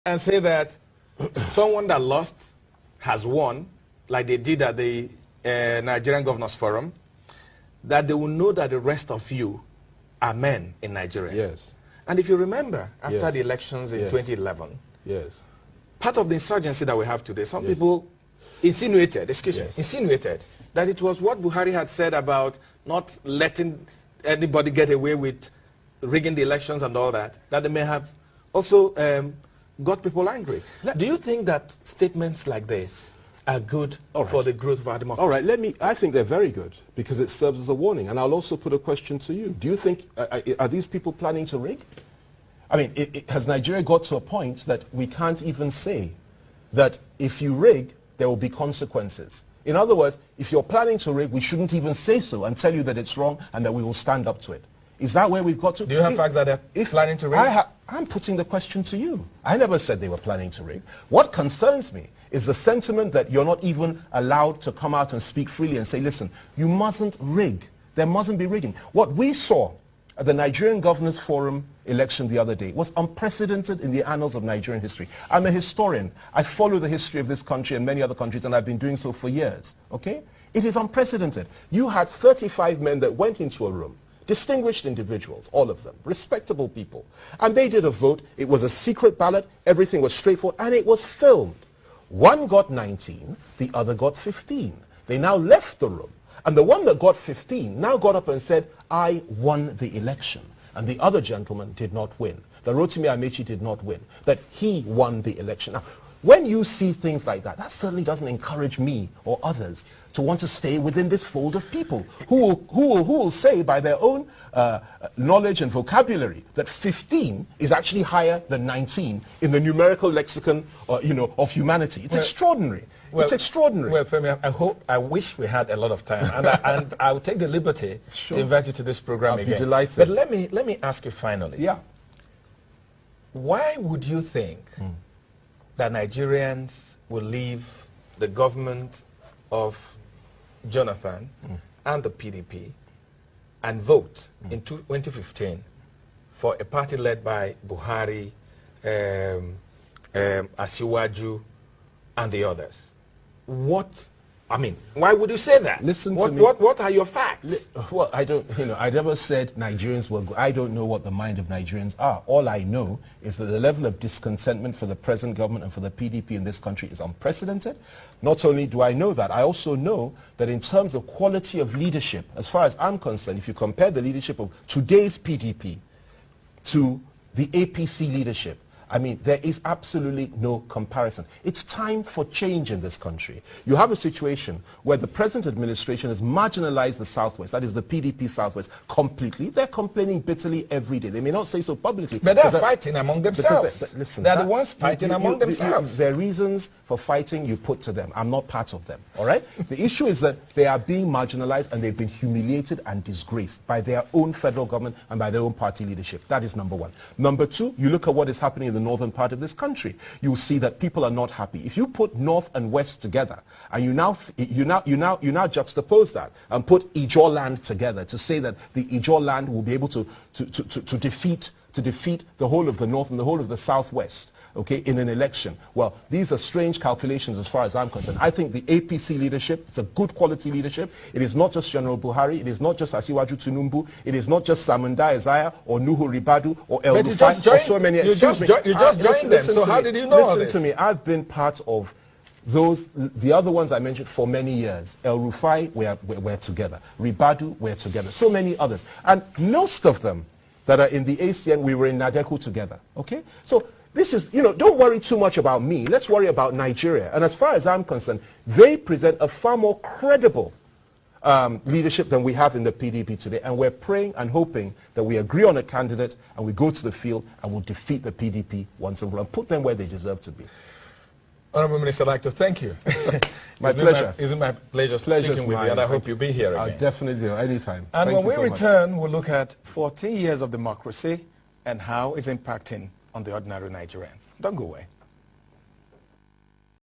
and say that someone that lost has won, like they did at the Nigerian Governors Forum, that they will know that the rest of you are men in Nigeria. Yes. And if you remember, after Yes. the elections in 2011, yes, part of the insurgency that we have today, some people insinuated, insinuated that it was what Buhari had said about not letting anybody get away with rigging the elections and all that, that they may have also got people angry. Do you think that statements like this are good for the growth of our democracy? All right, I think they're very good because it serves as a warning. And I'll also put a question to you. Do you think, are these people planning to rig? I mean, has Nigeria got to a point that we can't even say that if you rig, there will be consequences? In other words, if you're planning to rig, we shouldn't even say so and tell you that it's wrong and that we will stand up to it. Is that where we've got to? Do you have facts that they're planning to rig? I'm putting the question to you. I never said they were planning to rig. What concerns me is the sentiment that you're not even allowed to come out and speak freely and say, listen, you mustn't rig. There mustn't be rigging. What we saw at the Nigerian Governors Forum election the other day was unprecedented in the annals of Nigerian history. I'm a historian. I follow the history of this country and many other countries, and I've been doing so for years. Okay? It is unprecedented. You had 35 men that went into a room, distinguished individuals, all of them, respectable people. And they did a vote. It was a secret ballot. Everything was straightforward. And it was filmed. One got 19. The other got 15. They now left the room. And the one that got 15 now got up and said, I won the election. And the other gentleman did not win. The Rotimi Amechi did not win. That he won the election. Now, when you see things like that, that certainly doesn't encourage me or others to want to stay within this fold of people who will say by their own knowledge and vocabulary that 15 is actually higher than 19 in the numerical lexicon of humanity. It's extraordinary. It's extraordinary. Well, Femi, I wish we had a lot of time, and I will take the liberty to invite you to this program again. I'll be delighted. But let me ask you finally. Yeah. Why would you think that Nigerians will leave the government of Jonathan and the PDP and vote in 2015 for a party led by Buhari, Asiwaju, and the others? Why would you say that? Listen to me. What are your facts? Well, I don't, I never said Nigerians will go. I don't know what the mind of Nigerians are. All I know is that the level of discontentment for the present government and for the PDP in this country is unprecedented. Not only do I know that, I also know that in terms of quality of leadership, as far as I'm concerned, if you compare the leadership of today's PDP to the APC leadership, I mean, there is absolutely no comparison. It's time for change in this country. You have a situation where the present administration has marginalized the Southwest, that is the PDP Southwest, completely. They're complaining bitterly every day. They may not say so publicly. But they're fighting among themselves. Listen, they're the ones fighting among themselves. Their reasons for fighting you put to them. I'm not part of them, all right? The issue is that they are being marginalized and they've been humiliated and disgraced by their own federal government and by their own party leadership. That is number one. Number two, you look at what is happening in the northern part of this country. You see that people are not happy. If you put north and west together and you now juxtapose that and put Ijaw land together to say that the Ijaw land will be able to defeat the whole of the north and the whole of the southwest, okay, in an election. Well, these are strange calculations as far as I'm concerned. I think the APC leadership, it's a good quality leadership. It is not just General Buhari. It is not just Asiwaju Tinubu. It is not just Samunda Isaiah or Nuhu Ribadu or El Rufai or so many. You just joined them, so how did you know all this? Listen to me. I've been part of the other ones I mentioned for many years. El Rufai, we're together. Ribadu, we're together. So many others. And most of them that are in the ACN, we were in Nadeku together, okay? So this is, don't worry too much about me. Let's worry about Nigeria. And as far as I'm concerned, they present a far more credible leadership than we have in the PDP today. And we're praying and hoping that we agree on a candidate and we go to the field and we'll defeat the PDP once and for all and put them where they deserve to be. Honourable Minister, I'd like to thank you. My pleasure. It's my pleasure speaking with you, and I hope you'll be here again. I'll definitely do, anytime. And when we return, we'll look at 14 years of democracy and how it's impacting on the ordinary Nigerian. Don't go away.